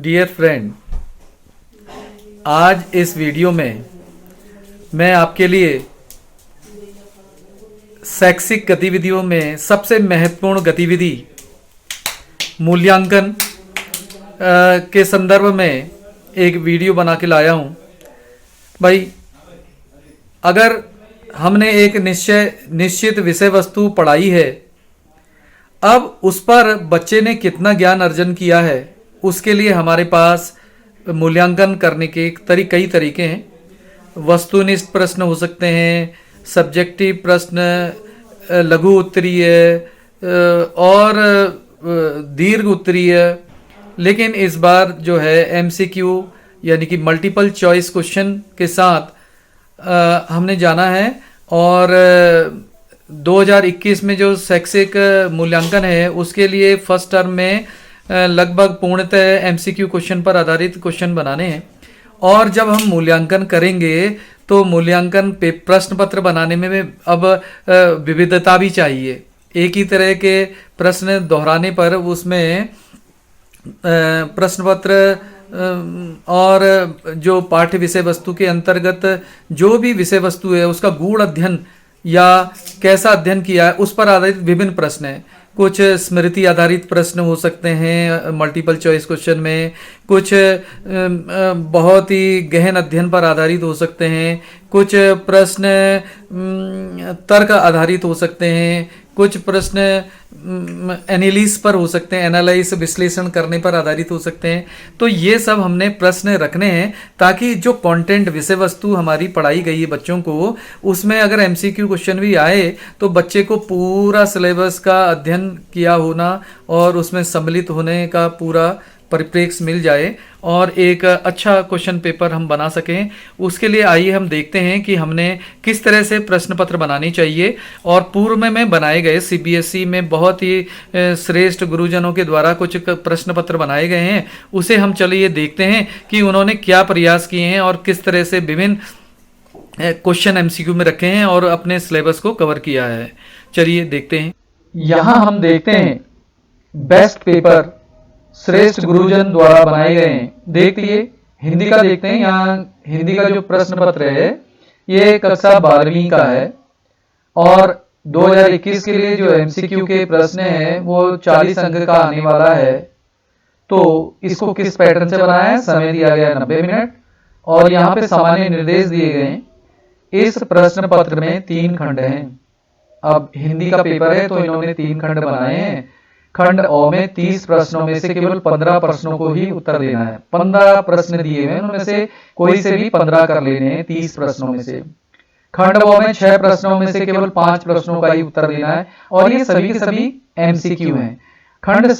Dear friend, आज इस video में मैं आपके लिए शैक्षिक गतिविधियों में सबसे महत्वपूर्ण गतिविधि मूल्यांकन के संदर्भ में एक वीडियो बना के लाया हूँ। भाई, अगर हमने एक निश्चित विषय वस्तु पढ़ाई है, अब उस पर बच्चे ने कितना ज्ञान अर्जन किया है, उसके लिए हमारे पास मूल्यांकन करने के कई तरीके हैं। वस्तुनिष्ठ प्रश्न हो सकते हैं, सब्जेक्टिव प्रश्न, लघु उत्तरीय और दीर्घ उत्तरीय। लेकिन इस बार जो है एमसीक्यू यानी कि मल्टीपल चॉइस क्वेश्चन के साथ हमने जाना है। और 2021 में जो शैक्षिक मूल्यांकन है उसके लिए फर्स्ट टर्म में लगभग पूर्णतः एमसीक्यू क्वेश्चन पर आधारित क्वेश्चन बनाने हैं। और जब हम मूल्यांकन करेंगे तो मूल्यांकन पे प्रश्न पत्र बनाने में अब विविधता भी चाहिए। एक ही तरह के प्रश्न दोहराने पर उसमें प्रश्न पत्र और जो पाठ्य विषय वस्तु के अंतर्गत जो भी विषय वस्तु है उसका गूढ़ अध्ययन या कैसा अध्ययन किया है उस पर आधारित विभिन्न प्रश्न हैं। कुछ स्मृति आधारित प्रश्न हो सकते हैं मल्टीपल चॉइस क्वेश्चन में, कुछ बहुत ही गहन अध्ययन पर आधारित हो सकते हैं, कुछ प्रश्न तर्क आधारित हो सकते हैं, कुछ प्रश्न एनालिसिस पर हो सकते हैं, एनालाइज विश्लेषण करने पर आधारित हो सकते हैं। तो ये सब हमने प्रश्न रखने हैं ताकि जो कंटेंट विषय वस्तु हमारी पढ़ाई गई है बच्चों को, उसमें अगर एमसीक्यू क्वेश्चन भी आए तो बच्चे को पूरा सिलेबस का अध्ययन किया होना और उसमें सम्मिलित होने का पूरा परिप्रेक्ष्य मिल जाए और एक अच्छा क्वेश्चन पेपर हम बना सकें। उसके लिए आइए हम देखते हैं कि हमने किस तरह से प्रश्न पत्र बनानी चाहिए। और पूर्व में बनाए गए सीबीएसई में बहुत ही श्रेष्ठ गुरुजनों के द्वारा कुछ प्रश्न पत्र बनाए गए हैं, उसे हम चलिए देखते हैं कि उन्होंने क्या प्रयास किए हैं और किस तरह से विभिन्न क्वेश्चन एमसीक्यू में रखे हैं और अपने सिलेबस को कवर किया है। चलिए देखते हैं। यहाँ हम देखते हैं बेस्ट पेपर श्रेष्ठ गुरुजन द्वारा बनाए गए हैं। देखिए हिंदी का देखते हैं। यहाँ हिंदी का जो प्रश्न पत्र है ये कक्षा 12वीं का है और 2021 के लिए जो एमसीक्यू के प्रश्न हैं वो 40 अंक का आने वाला है। तो इसको किस पैटर्न से बनाया है? समय दिया गया 90 मिनट और यहाँ पे सामान्य निर्देश दिए गए हैं। इस प्रश्न पत्र में 3 खंड हैं। अब हिंदी का पेपर है तो इन्होंने 3 खंड बनाए हैं। खंड अ में 30 प्रश्नों में से केवल 15 प्रश्नों को ही उत्तर देना है। 15 प्रश्न दिए हुए हैं, उनमें से कोई से भी 15 कर लेने हैं 30 प्रश्नों में से। खंड ब में 6 प्रश्नों में से केवल 5 प्रश्नों का ही उत्तर देना है और ये सभी के सभी एमसीक्यू हैं। खंड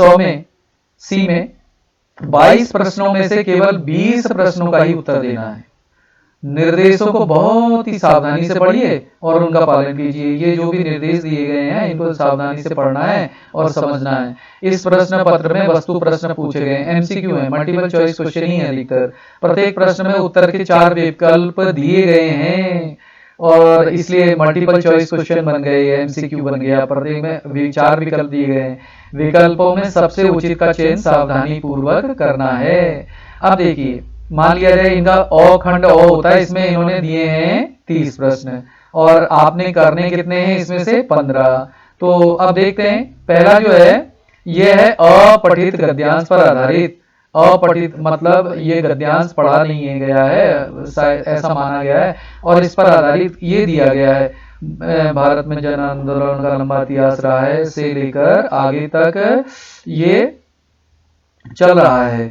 सी में 22 प्रश्नों में से केवल 20 प्रश्नों का ही उत्तर देना है। निर्देशों को बहुत ही सावधानी से पढ़िए और उनका पालन कीजिए। ये जो भी निर्देश दिए गए हैं इनको सावधानी से पढ़ना है और समझना है। इस प्रश्न पत्र में वस्तु प्रश्न पूछे गए हैं, एमसीक्यू है, मल्टीपल चॉइस क्वेश्चन ही है अधिकतर। प्रत्येक प्रश्न में उत्तर के 4 विकल्प दिए गए हैं और इसलिए मल्टीपल चॉइस क्वेश्चन बन गए, एमसीक्यू बन गया। प्रत्येक में 4 विकल्प दिए गए हैं। विकल्पों में सबसे उचित का चयन सावधानी पूर्वक करना है। अब देखिए, मान लिया जाए इनका खंड अ होता है, इसमें इन्होंने दिए हैं 30 प्रश्न और आपने करने कितने हैं इसमें से? 15। तो अब देखते हैं। पहला जो है ये है अपठित गद्यांश पर आधारित। अपठित मतलब ये गद्यांश पढ़ा नहीं गया है, ऐसा माना गया है और इस पर आधारित ये दिया गया है। भारत में जन आंदोलन का लंबा इतिहास रहा है से लेकर आगे तक ये चल रहा है।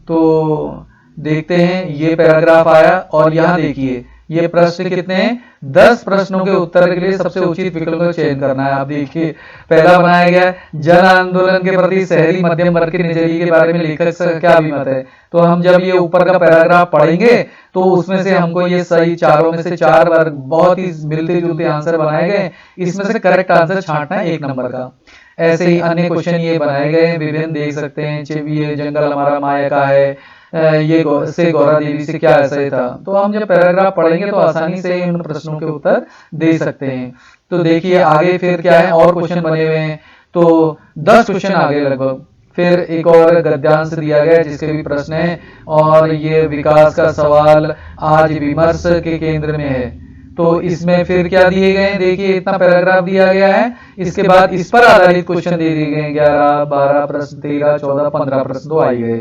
तो देखते हैं, ये पैराग्राफ आया और यहाँ देखिए ये प्रश्न कितने हैं? 10 प्रश्नों के उत्तर के लिए सबसे उचित विकल्प का चयन करना है। आप देखिए पहला बनाया गया है जन आंदोलन के प्रति शहरी मध्यम वर्ग के नजरिए के बारे में लेखक का क्या अभिमत है। तो हम जब ये ऊपर का पैराग्राफ पढ़ेंगे तो उसमें से हमको ये सही चारों में से 4 वर्ग बहुत ही मिलते जुलते आंसर बनाए गए, इसमें से करेक्ट आंसर छांटना है 1 नंबर का। ऐसे ही अन्य क्वेश्चन ये बनाए गए हैं, विभिन्न देख सकते हैं। ये जंगल हमारा माया का है, ये गौरा देवी से क्या ऐसा ही था। तो हम जब पैराग्राफ पढ़ेंगे तो आसानी से इन प्रश्नों के उत्तर दे सकते हैं। तो देखिए आगे फिर क्या है, और क्वेश्चन बने हुए हैं। तो 10 क्वेश्चन आ गए लगभग। फिर एक और गद्यांश दिया गया है जिसके भी प्रश्न है, और ये विकास का सवाल आज विमर्श के केंद्र में है। तो इसमें फिर क्या दिए गए हैं, देखिए इतना पैराग्राफ दिया गया है, इसके बाद इस पर आधारित क्वेश्चन दे दिए गए हैं, 11 12 प्रश्न, 13 14 15 प्रश्न तो आए गए।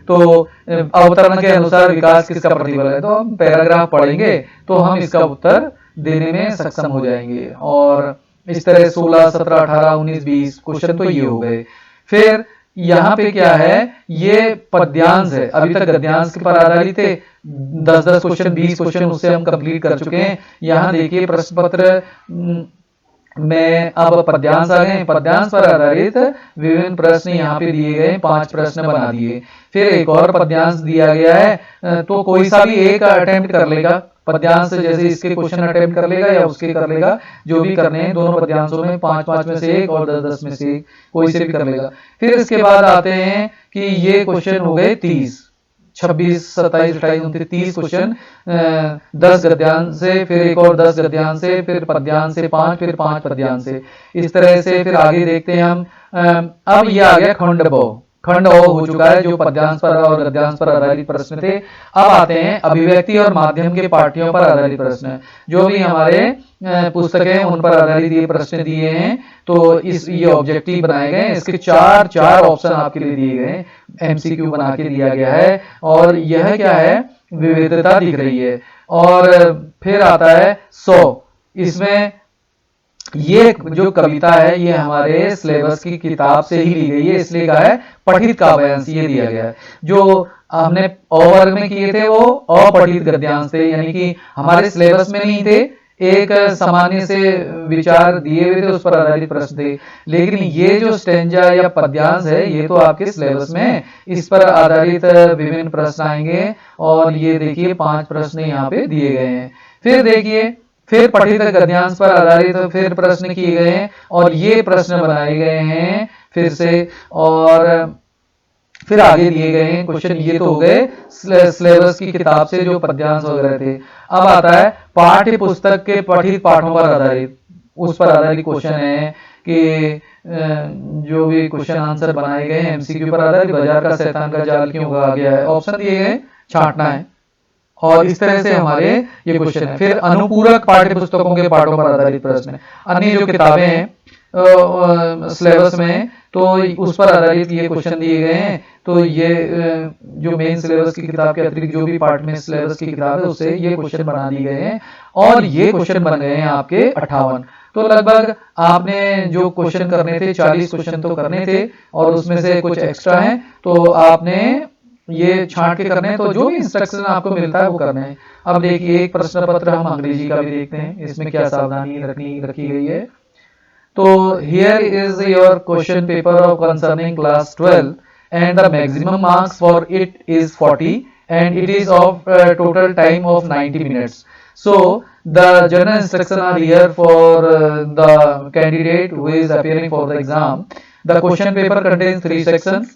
तो अवतरण के अनुसार विकास किसका प्रतिफल है, तो हम पैराग्राफ पढ़ेंगे तो हम इसका उत्तर देने में सक्षम हो जाएंगे। और इस तरह 16 17 18 19 20 क्वेश्चन तो ये हो गए। फिर यहाँ पे क्या है, ये पद्यांश है, अभी तक गद्यांश के पर आधारित थे, 10 क्वेश्चन 20 क्वेश्चन उससे हम कंप्लीट कर चुके हैं। यहाँ देखिए प्रश्न पत्र में अब पद्यांश आ गए, पद्यांश पर आधारित विभिन्न प्रश्न यहाँ पे दिए गए, 5 प्रश्न बना दिए। फिर एक और पद्यांश दिया गया है, तो कोई सा भी एक अटेम्प्ट कर लेगा पद्यांश, जैसे इसके क्वेश्चन अटेम्प्ट कर लेगा या उसके कर लेगा, जो भी करने हैं दोनों पद्यांशों में 5 में से एक और 10 में से एक, कोई से भी कर लेगा। फिर इसके बाद आते हैं कि ये क्वेश्चन हो गए 30, 26 27 28 29 30 क्वेश्चन, 10 गद्यांश से, फिर एक और 10 गद्यांश से, फिर पद्यांश से 5, फिर 5 पद्यांश से, इस तरह से। फिर आगे देखते हैं हम, अब ये आ गया खंड ब, खंड ओ हो चुका है, जो पद्यांश पर और गद्यांश पर आधारित प्रश्न थे। अब आते हैं अभिव्यक्ति और माध्यम के पाठ्यों पर आधारित प्रश्न, जो भी हमारे पुस्तकें हैं उन पर आधारित ये प्रश्न दिए हैं। तो ये ऑब्जेक्टिव बनाए गए, इसके चार ऑप्शन आपके लिए दिए गए, एमसीक्यू बना के दिया गया है। और यह क्या है, विविधता दिख रही है। और फिर आता है 100, इसमें ये जो कविता है ये हमारे सिलेबस की किताब से ही ली गई है, इसलिए कहा है पठित काव्यांश ये दिया गया है। जो हमने अ वर्ग में किए थे वो अपठित गद्यांश थे, यानी कि हमारे सिलेबस में नहीं थे, एक सामान्य से विचार दिए हुए थे, उस पर आधारित प्रश्न थे। लेकिन ये जो स्टेंजा या पद्यांश है ये तो आपके सिलेबस में है, इस पर आधारित विभिन्न प्रश्न आएंगे। और ये देखिए 5 प्रश्न यहाँ पे दिए गए हैं। फिर देखिए, फिर पठित गद्यांश पर आधारित फिर प्रश्न किए गए हैं, और ये प्रश्न बनाए गए हैं फिर से। और फिर आगे दिए गए हैं क्वेश्चन, ये तो हो गए सिलेबस की किताब से जो पद्यांश वगैरह थे। अब आता है पाठ्य पुस्तक के पठित पाठों पर आधारित, उस पर आधारित क्वेश्चन है कि जो भी क्वेश्चन आंसर बनाए गए हैं एमसीक्यू पर आधारित, बाजार का शैतान का जाल क्यों उगा गया है, ऑप्शन दिए गए, छांटना है। और इस तरह से हमारे ये क्वेश्चन है। फिर अनुपूरक पाठ्य पुस्तकों के पाठों पर आधारित प्रश्न है, अन्य जो किताबें हैं सिलेबस में, तो उस पर आधारित ये क्वेश्चन दिए गए हैं। तो ये जो मेन सिलेबस की किताब के अतिरिक्त जो भी पार्ट में सिलेबस की किताब है उससे ये क्वेश्चन बना दिए गए हैं। और ये क्वेश्चन बन गए हैं आपके 58। तो लगभग आपने जो क्वेश्चन करने थे 40 क्वेश्चन तो करने थे, और उसमें से कुछ एक्स्ट्रा हैं, तो आपने ये छांट के करने हैं। तो जो भी इंस्ट्रक्शन आपको मिलता है वो करना है। अब देखिए एक प्रश्न पत्र हम अंग्रेजी का भी देखते हैं, इसमें क्या सावधानी रखी गई है। तो here is your question paper of concerning class 12 and the maximum marks for it is 40 and it is of total time of 90 minutes. So the general instruction are here for the candidate who is appearing for the exam. The question paper contains 3 sections.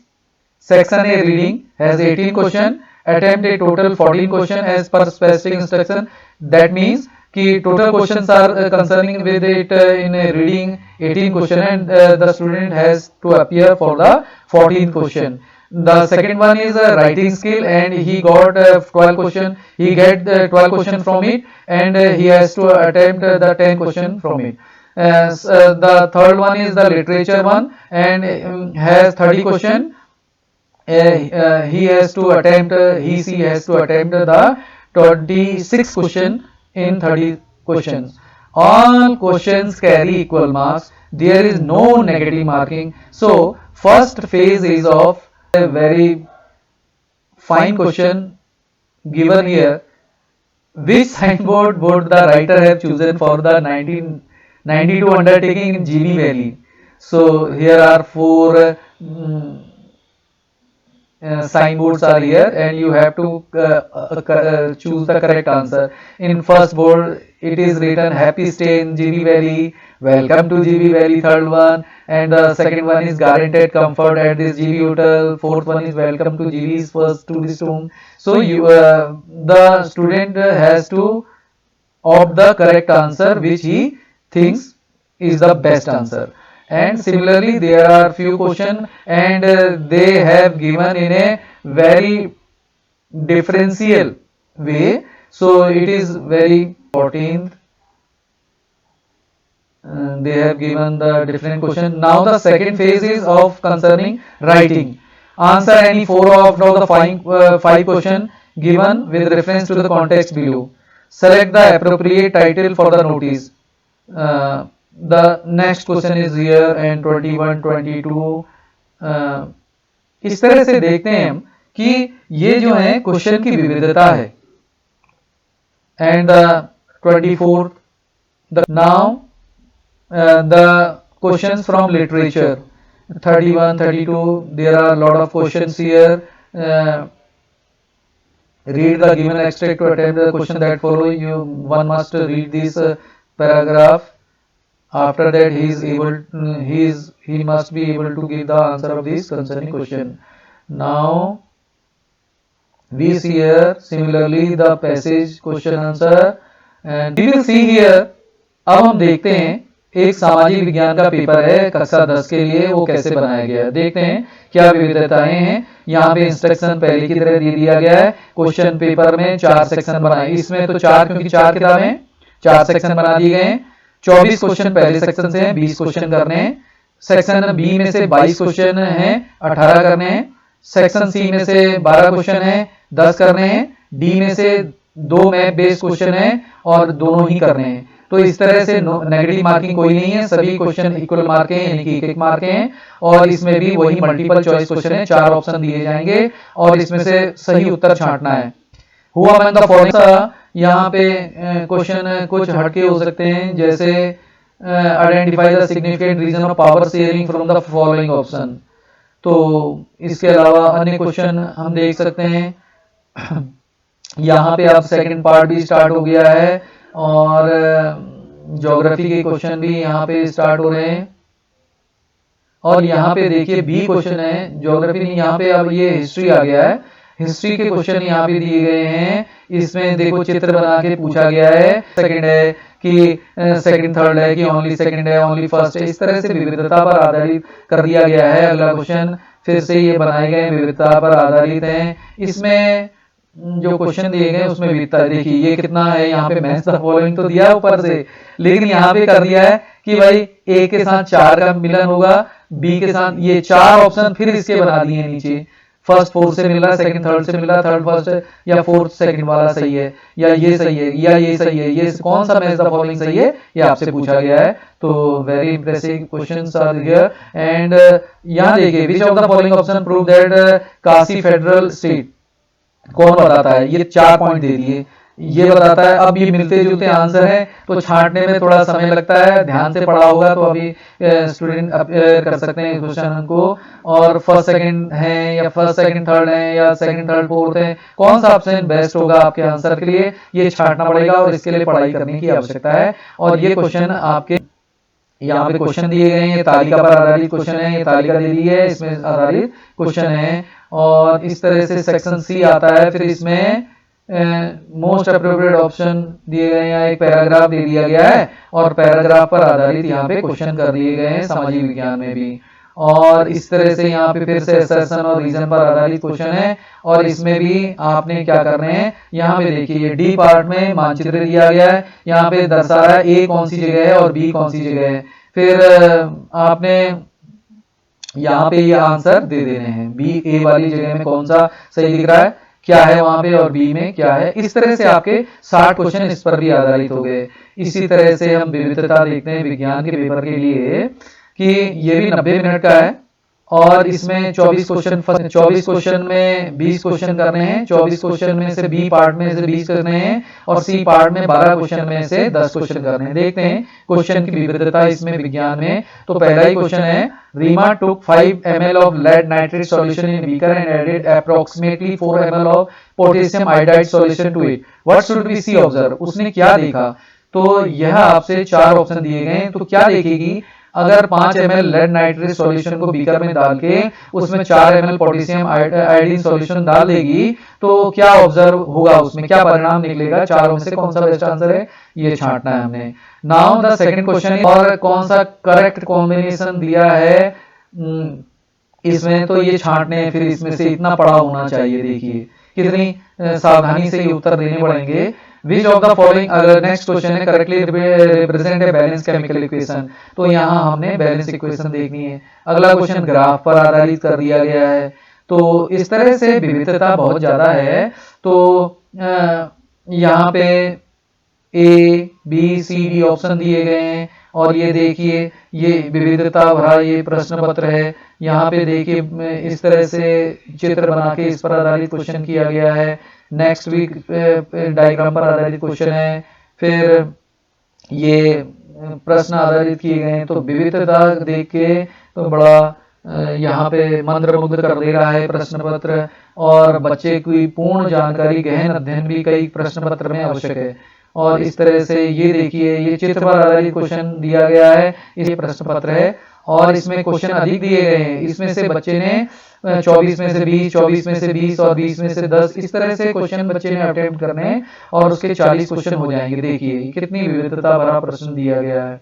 Section A reading has 18 question, attempt a total 14 question as per specific instruction. That means कि total questions are concerning with it in a reading 18 question and the student has to appear for the 14th question. The second one is a writing skill and he got 12 question. He get 12 question from it and he has to attempt the 10 question from it. The third one is the literature one and has 30 question. He has to attempt, she has to attempt the 26 question in 30 questions. All questions carry equal marks. There is no negative marking. So first phase is of a very fine question given here. Which signboard would the writer have chosen for the 1992 undertaking in GB Valley? So here are 4 signboards are here and you have to choose the correct answer. In first board it is written happy stay in GB Valley, welcome to GB Valley, third one, and the second one is guaranteed comfort at this GB hotel, fourth one is welcome to GB's first tourist home. So you the student has to opt the correct answer which he thinks is the best answer. and similarly there are few question and they have given in a very differential way, so it is very important. They have given the different question. Now the second phase is of concerning writing. Answer any four of the five question given with reference to the context below. Select the appropriate title for the notice. The next question is here and 21, 22. इस तरह से देखते हैं हम कि ये जो है क्वेश्चन की विविधता है. And the 24th, now the questions from literature. 31, 32, there are a lot of questions here. Read the given extract to attempt the question that follow. One must read this paragraph. After that he must be able to give the answer of this concerning question. Now we see here similarly the passage question answer and we will see here. अब हम देखते हैं एक सामाजिक विज्ञान का paper है कक्षा 10 के लिए, वो कैसे बनाया गया है. देखते हैं क्या विविधताएं हैं. यहाँ पे इंस्ट्रक्शन पहले की तरह दे दिया गया है. क्वेश्चन पेपर में 4 सेक्शन बनाए. इसमें तो 4 क्योंकि 4 किताबें 4 सेक्शन बना दिए गए हैं. 24 क्वेश्चन पहले सेक्शन से हैं, 20 क्वेश्चन करने हैं. सेक्शन बी में से 22 क्वेश्चन हैं, 18 करने हैं. सेक्शन सी में से 12 क्वेश्चन है, 10 करने हैं. डी में से 2 मैप बेस्ड क्वेश्चन है और दोनों ही करने हैं. तो इस तरह से नेगेटिव मार्किंग कोई नहीं है, सभी क्वेश्चन इक्वल मार्क हैं, यानी कि एक मार्क हैं. और इसमें भी वही मल्टीपल चॉइस क्वेश्चन है, 4 ऑप्शन दिए जाएंगे और इसमें से सही उत्तर छांटना है. हुआ अमंग द फॉलोइंग, यहाँ पे क्वेश्चन कुछ हटके हो सकते हैं, जैसे identify the significant reason of power sharing from the following option. तो इसके अलावा अन्य क्वेश्चन हम देख सकते हैं. यहाँ पे अब सेकंड पार्ट भी स्टार्ट हो गया है और ज्योग्राफी के क्वेश्चन भी यहाँ पे स्टार्ट हो रहे हैं. और यहाँ पे देखिए बी क्वेश्चन है, ज्योग्राफी नहीं, यहाँ पे अब ये हिस्ट्री आ गया है. हिस्ट्री के क्वेश्चन यहाँ पे दिए गए हैं. इसमें देखो चित्र बना के पूछा गया है. सेकंड है कि सेकंड थर्ड है कि ओनली सेकंड है, ओनली फर्स्ट है. इस तरह से विविधता पर आधारित कर दिया गया है. अगला क्वेश्चन फिर से ये बनाए गए विविधता पर आधारित हैं. इसमें जो क्वेश्चन दिए गए उसमें विविधता देखिए ये कितना है. यहाँ पे मैच द फॉलोइंग तो दिया है ऊपर से, लेकिन यहाँ पे कर दिया है कि भाई ए के साथ 4 का मिलन होगा, बी के साथ ये 4 ऑप्शन फिर इसके बना दिए हैं नीचे. फर्स्ट फोर्थ से मिल रहा है, सेकंड थर्ड से मिल रहा है, थर्ड फर्स्ट या फोर्थ सेकंड वाला सही है या ये सही है या ये सही है, ये कौन सा मैच द फॉलोइंग सही है ये आपसे पूछा गया है. तो very impressive questions are here. And यहाँ देखिए which of the following option prove that Kashi federal state, कौन बताता है. ये 4 पॉइंट दे दिए, ये बताता है. अब ये मिलते जुलते आंसर है तो छांटने में थोड़ा समय लगता है. ध्यान से पढ़ा होगा तो अभी स्टूडेंट कर सकते हैं क्वेश्चन को. और फर्स्ट सेकंड है या फर्स्ट सेकंड थर्ड है या सेकंड थर्ड फोर्थ है, कौन सा ऑप्शन बेस्ट होगा आपके आंसर के लिए, ये छांटना पड़ेगा और इसके लिए पढ़ाई करने की आवश्यकता है. और ये क्वेश्चन आपके यहाँ पे क्वेश्चन दिए गए हैं, ये तालिका पर आधारित क्वेश्चन है, ये तालिका दे दी है, इसमें आधारित क्वेश्चन है. और इस तरह से सेक्शन सी आता है. फिर इसमें मोस्ट अप्रोप्रिएट ऑप्शन दिए गए हैं, एक पैराग्राफ दे दिया गया है और पैराग्राफ पर आधारित यहाँ पे क्वेश्चन कर दिए गए हैं सामाजिक विज्ञान में भी. और इस तरह से यहाँ पे फिर से असर्शन और रीजन पर आधारित क्वेश्चन है. और इसमें भी आपने क्या करने हैं, यहाँ पे देखिए डी पार्ट में मानचित्र दिया गया है, यहाँ पे दर्शा रहा है ए कौन सी जगह है और बी कौन सी जगह है. फिर आपने यहाँ पे ये आंसर दे देने हैं. बी ए वाली जगह में कौन सा सही दिख रहा है, क्या है वहां पे, और बी में क्या है. इस तरह से आपके 60 क्वेश्चन इस पर भी आधारित हो गए. इसी तरह से हम विविधता देखते हैं विज्ञान के पेपर के लिए कि ये भी 90 मिनट का है और इसमें 24 क्वेश्चन में 20 क्वेश्चन करने हैं. 24 क्वेश्चन में से बी पार्ट में से 20 करने हैं और सी पार्ट में 12 क्वेश्चन में से 10 क्वेश्चन करने हैं. देखते हैं क्वेश्चन की विविधता इसमें विज्ञान में. तो पहला ही क्वेश्चन है, Reema took 5 ml of lead nitrate solution in beaker and added approximately 4 ml of potassium iodide solution to it. What should we see observe? उसने क्या देखा. तो यह आपसे 4 ऑप्शन दिए गए हैं. तो क्या देखेगी, अगर 5 ml लेड नाइट्रेट सॉल्यूशन को बीकर में डाल के उसमें 4 ml पोटेशियम आयोडीन सॉल्यूशन डाल देगी तो क्या ऑब्जर्व होगा, उसमें क्या परिणाम निकलेगा, चारों में से कौन सा बेस्ट आंसर है, ये छांटना है हमने। नाउ द सेकंड क्वेश्चन, और कौन सा करेक्ट कॉम्बिनेशन दिया है इसमें, तो ये छांटने हैं, फिर इसमें से इतना पड़ा होना चाहिए। देखिए कितनी सावधानी से ये उत्तर देने पड़ेंगे। विच ऑफ द फॉलोइंग, अगर नेक्स्ट क्वेश्चन है correctly represent a balance chemical equation, तो यहाँ हमने बैलेंस इक्वेशन देखनी है। अगला क्वेश्चन ग्राफ पर आधारित कर दिया गया है। तो इस तरह से विविधता बहुत ज्यादा है। तो यहाँ पे A B C D option दिए गए हैं, और ये देखिए ये विविधता भरा ये प्रश्न पत्र है। यहाँ पे देखिए इस तरह से चित्र बना के इस पर आधारित क्वेश्चन किया गया है। नेक्स्ट वीक डायग्राम पर आधारित क्वेश्चन है, फिर ये प्रश्न आधारित किए गए हैं। तो विविधता देख के तो बड़ा यहाँ पे मंत्रमुग्ध कर दे रहा है प्रश्न पत्र, और बच्चे की पूर्ण जानकारी गहन अध्ययन भी कई प्रश्न पत्र में आवश्यक है। और इस तरह से ये देखिए ये चित्र पर आधारित क्वेश्चन दिया गया है, ये प्रश्न पत्र है, और इसमें क्वेश्चन अधिक दिए गए हैं। इसमें से बच्चे ने 24 में से 20, 24 में से 20 और 20 में से 10, इस तरह से क्वेश्चन बच्चे ने अटेम्प्ट करने हैं, और उसके 40 क्वेश्चन हो जाएंगे। देखिए कितनी विविधता भरा प्रश्न दिया गया है।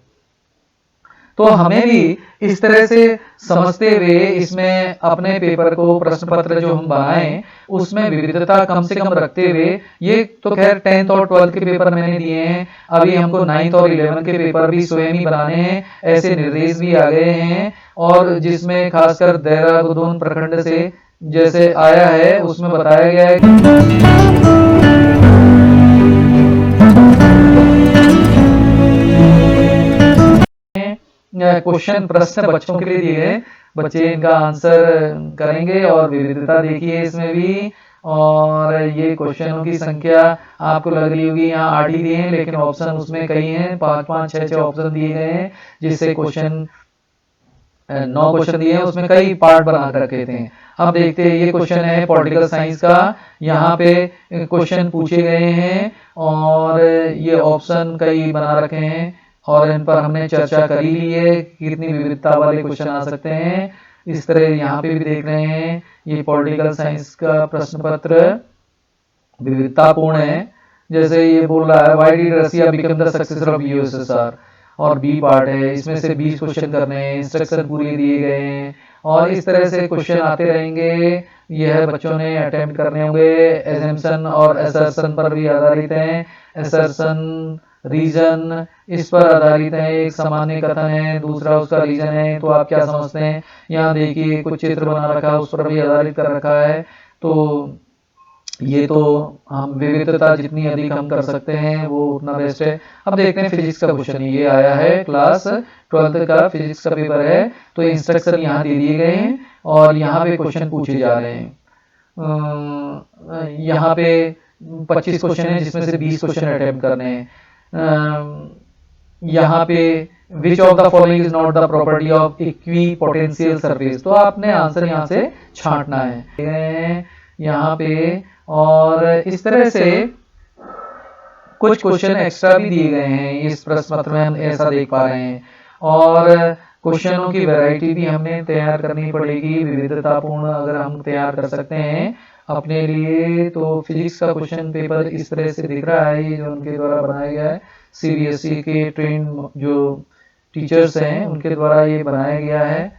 तो हमें भी इस तरह से समझते हुए इसमें अपने पेपर को, प्रश्न पत्र जो हम बनाए उसमें विविधता कम से कम रखते हुए, ये तो खैर 10th और 12th के पेपर मैंने दिए हैं, अभी हमको 9th और 11th के पेपर भी स्वयं ही बनाने हैं, ऐसे निर्देश भी आ गए हैं। और जिसमें खासकर देहरादून प्रखंड से जैसे आया है उसमें बताया गया है क्वेश्चन प्रश्न बच्चों के लिए दिए गए, बच्चे इनका आंसर करेंगे। और विविधता देखिए इसमें भी, और ये क्वेश्चनों की संख्या आपको लग रही होगी यहाँ 8 ही दिए हैं, लेकिन ऑप्शन उसमें कई हैं, 5-5, 6-6 ऑप्शन दिए गए हैं, जिससे क्वेश्चन 9 क्वेश्चन दिए हैं, उसमें कई पार्ट बना कर रखे थे। अब देखते हैं, ये क्वेश्चन है पॉलिटिकल साइंस का, यहाँ पे क्वेश्चन पूछे गए हैं और ये ऑप्शन कई बना रखे हैं, और इन पर हमने चर्चा कर ही ली है कि कितनी विविधता वाले क्वेश्चन आ सकते हैं। इस तरह यहाँ पे भी देख रहे हैं, ये पॉलिटिकल साइंस का प्रश्न पत्र विविधतापूर्ण है। जैसे ये बोल रहा है why did Russia become the successor of USSR, और बी पार्ट है, इसमें से 20 क्वेश्चन करने हैं, इंस्ट्रक्शन पूरे दिए गए हैं, और इस तरह से क्वेश्चन आते रहेंगे। यह बच्चों ने अटेम्प्ट करने होंगे। एजम्पशन और असर्शन पर भी आधारित हैं, असर्शन रीजन इस पर आधारित है, एक सामान्य कथन है, दूसरा उसका रीजन है। तो आप क्या समझते हैं, यहाँ देखिए कुछ चित्र बना रखा है, उस पर भी आधारित कर रखा है। तो ये तो हम विविधता जितनी अधिक हम कर सकते हैं वो उतना बेस्ट है। अब देखते हैं फिजिक्स का क्वेश्चन, ये आया है क्लास 12th का फिजिक्स का पेपर है। तो इंस्ट्रक्शन यहाँ दे दिए गए हैं और यहाँ पे क्वेश्चन पूछे जा रहे हैं। यहाँ पे 25 क्वेश्चन है जिसमें से 20 क्वेश्चन अटेम्प्ट करने हैं। यहाँ पे विच of the following is not the property of equi potential surface, तो आपने आंसर यहाँ से छांटना है यहाँ पे। और इस तरह से कुछ क्वेश्चन एक्स्ट्रा भी दिए गए हैं इस प्रश्न पत्र में, हम ऐसा देख पा रहे हैं। और क्वेश्चनों की वैरायटी भी हमने तैयार करनी पड़ेगी, विविधतापूर्ण अगर हम तैयार कर सकते हैं अपने लिए। तो फिजिक्स का क्वेश्चन पेपर इस तरह से दिख रहा है, ये जो उनके द्वारा बनाया गया है, सीबीएसई के ट्रेन जो टीचर्स हैं उनके द्वारा ये बनाया गया है।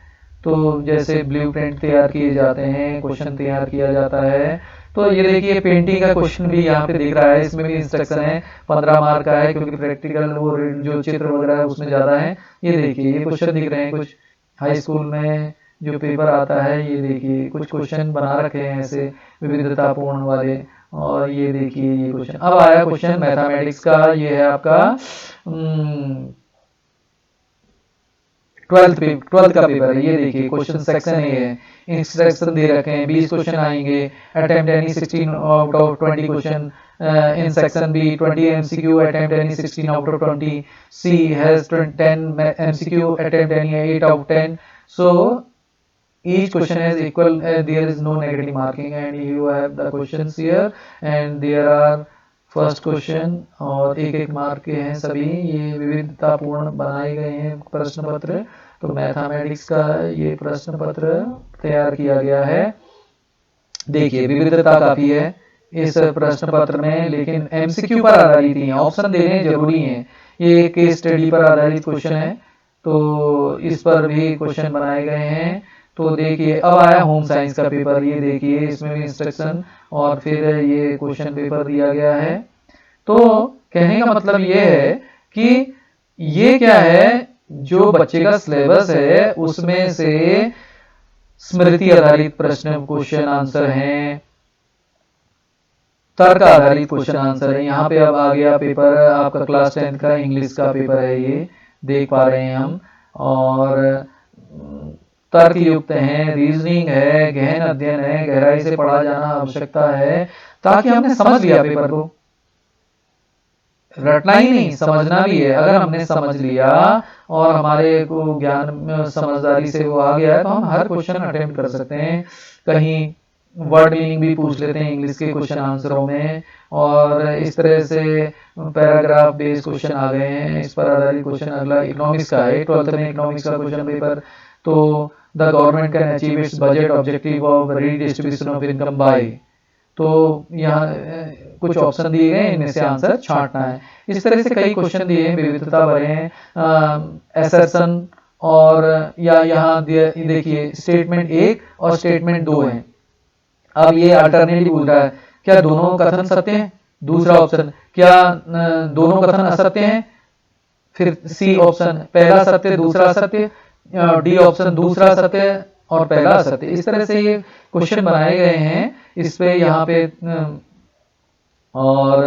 तो जैसे ब्लूप्रिंट तैयार किए जाते हैं, क्वेश्चन तैयार किया जाता है। तो ये देखिए पेंटिंग का क्वेश्चन भी यहाँ पे दिख रहा है, इसमें भी इंस्ट्रक्शन है, 15 मार्क का है, क्योंकि प्रैक्टिकल वो जो चित्र वगैरह है उसमें ज्यादा है। ये देखिए ये क्वेश्चन दिख रहे हैं, कुछ हाई स्कूल में जो पेपर आता है, ये देखिए कुछ क्वेश्चन बना रखे हैं ऐसे विविधतापूर्ण वाले। और ये देखिए ये क्वेश्चन, अब आया क्वेश्चन मैथमेटिक्स का, ये है आपका 12th का पेपर है। ये देखिए क्वेश्चन सेक्शन ए है, इंस्ट्रक्शन दे रखे हैं, 20 क्वेश्चन आएंगे, attempt any 16 out of 20 question in section B, 20 MCQ, attempt any 16 out of 20, C has 10 MCQ, attempt any 8 out 10। So each question has equal, there is no negative marking, and you have the questions here, and there are first question, और एक एक mark के हैं सभी। ये विविधतापूर्ण बनाए गए हैं प्रश्न पत्र। तो मैथमेटिक्स का ये प्रश्न पत्र तैयार किया गया है। देखिए विविधता काफी है इस प्रश्न पत्र में, लेकिन एमसीक्यू पर आधारित ही है, ऑप्शन देने जरूरी हैं। ये केस स्टडी पर आधारित क्वेश्चन है, तो इस पर भी क्वेश्चन बनाए गए हैं। तो देखिए अब आया होम साइंस का पेपर, ये देखिए इसमें भी इंस्ट्रक्शन और फिर ये क्वेश्चन पेपर दिया गया है। तो कहने का मतलब ये है कि ये क्या है, जो बच्चे का सिलेबस है उसमें से स्मृति आधारित प्रश्न क्वेश्चन आंसर हैं, तर्क आधारित क्वेश्चन आंसर है। यहाँ पे अब आ गया पेपर आपका क्लास 10 का इंग्लिश का पेपर है, ये देख पा रहे हैं हम। और तर्क युक्त है, रीजनिंग है, गहन अध्ययन है, गहराई से पढ़ा जाना आवश्यकता है, ताकि हमने समझ लिया पेपर को, रटना ही नहीं समझना भी है। अगर हमने समझ लिया और हमारे को ज्ञान समझदारी से वो आ गया, तो हम हर क्वेश्चन अटेम्प्ट कर सकते हैं। कहीं वर्ड मीनिंग भी पूछ लेते हैं इंग्लिश के क्वेश्चन आंसरों में, और इस तरह से पैराग्राफ बेस्ड क्वेश्चन आ गए हैं। इस पर आधारित क्वेश्चन अगला इकोनॉमिक्स का है, 12th में इकोनॉमिक्स का क्वेश्चन पेपर। तो the government can achieve it's budget objective of redistribution of income by, तो यहाँ कुछ ऑप्शन दिए गए, इनमें से आंसर छांटना है। इस तरह से कई क्वेश्चन दिए हैं, विविधता भरे हैं, एसर्शन, और या यहाँ देखिए स्टेटमेंट 1 और स्टेटमेंट 2 है। अब ये अल्टरनेटिव पूछ रहा है, क्या दोनों कथन सत्य हैं? दूसरा ऑप्शन, क्या दोनों कथन असत्य हैं? फिर सी ऑप्शन, पहला सत्य दूसरा सत्य। डी ऑप्शन, दूसरा सत्य और पहला सत्य। इस तरह से ये क्वेश्चन बनाए गए हैं इस पे, यहाँ पे और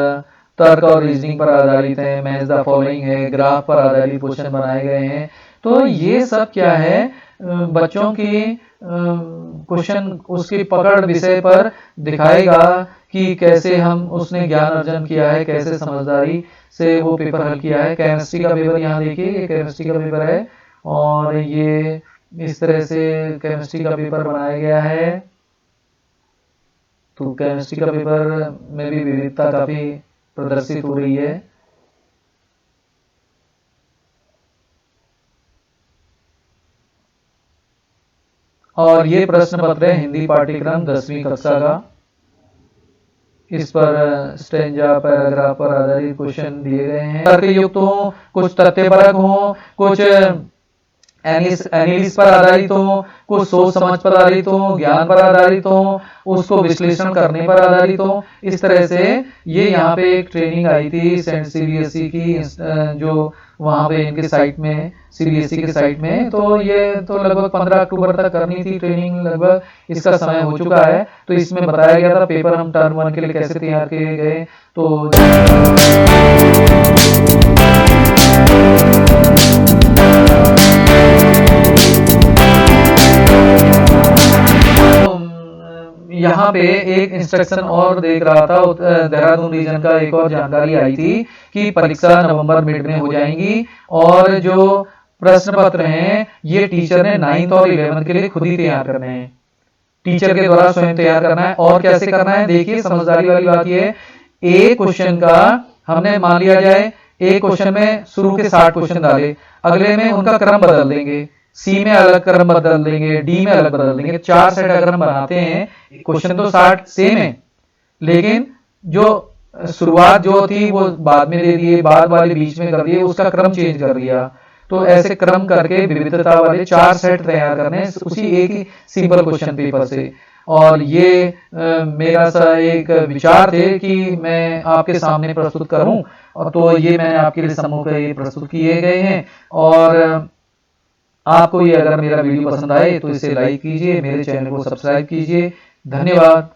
तर्क और रीजनिंग पर आधारित है, मैच द फॉलोइंग है, ग्राफ पर आधारित क्वेश्चन बनाए गए हैं। तो ये सब क्या है, बच्चों की क्वेश्चन उसकी पकड़ विषय पर दिखाएगा कि कैसे हम उसने ज्ञान अर्जन किया है, कैसे समझदारी से वो पेपर हल किया है। केमिस्ट्री का पेपर यहाँ देखिए, ये केमिस्ट्री का पेपर है, और ये इस तरह से केमिस्ट्री का पेपर बनाया गया है। तो केमिस्ट्री का पेपर में भी विविधता काफी प्रदर्शित हो रही है। और ये प्रश्न पत्र है हिंदी पाठ्यक्रम 10वीं कक्षा का। इस पर स्टेंजा पैराग्राफ पर आधारित क्वेश्चन दिए गए हैं, तर्कयुक्त हो, कुछ तथ्यपरक हो, कुछ एनालिसिस पर आधारित हो, कुछ सोच समझ पर आधारित हो, ज्ञान पर आधारित हो, उसको विश्लेषण करने पर आधारित हो। इस तरह से ये यहाँ पे एक ट्रेनिंग आई थी सीबीएसई की, जो वहाँ पे इनके साइट में, सीबीएसई के साइट में, तो ये तो लगभग 15 अक्टूबर तक करनी थी ट्रेनिंग, लगभग इसका समय हो चुका है। तो इसमें बताया गया था पेपर हम टर्म 1 के लिए कैसे तैयार किए गए। तो यहाँ पे एक इंस्ट्रक्शन और देख रहा था, देहरादून रीजन का एक और जानकारी आई थी कि परीक्षा नवंबर मिड में हो जाएंगी, और जो प्रश्न पत्र हैं ये टीचर ने 9th और 11th के लिए खुद ही तैयार करने हैं, टीचर के द्वारा स्वयं तैयार करना है। और कैसे करना है, देखिए समझदारी वाली बात ये है, एक क्वेश्चन का हमने मान लिया जाए, एक क्वेश्चन में शुरू के 60 क्वेश्चन डाले, अगले में उनका क्रम बदल देंगे, सी में अलग क्रम बदल देंगे, डी में अलग बदल देंगे। 4 सेट अगर हम बनाते हैं, क्वेश्चन तो 60 सेम है, लेकिन जो शुरुआत जो थी वो बाद में दे दिए, बाद वाले बीच में कर दिए, उसका क्रम चेंज कर दिया। तो ऐसे क्रम करके विविधता वाले 4 सेट तैयार करने उसी एक ही सिंपल क्वेश्चन पेपर से। और ये मेरा सा एक विचार थे कि मैं आपके सामने प्रस्तुत करूं, और तो ये मैंने आपके लिए समूह ये प्रस्तुत किए गए हैं। और आपको ये अगर मेरा वीडियो पसंद आए तो इसे लाइक कीजिए, मेरे चैनल को सब्सक्राइब कीजिए। धन्यवाद।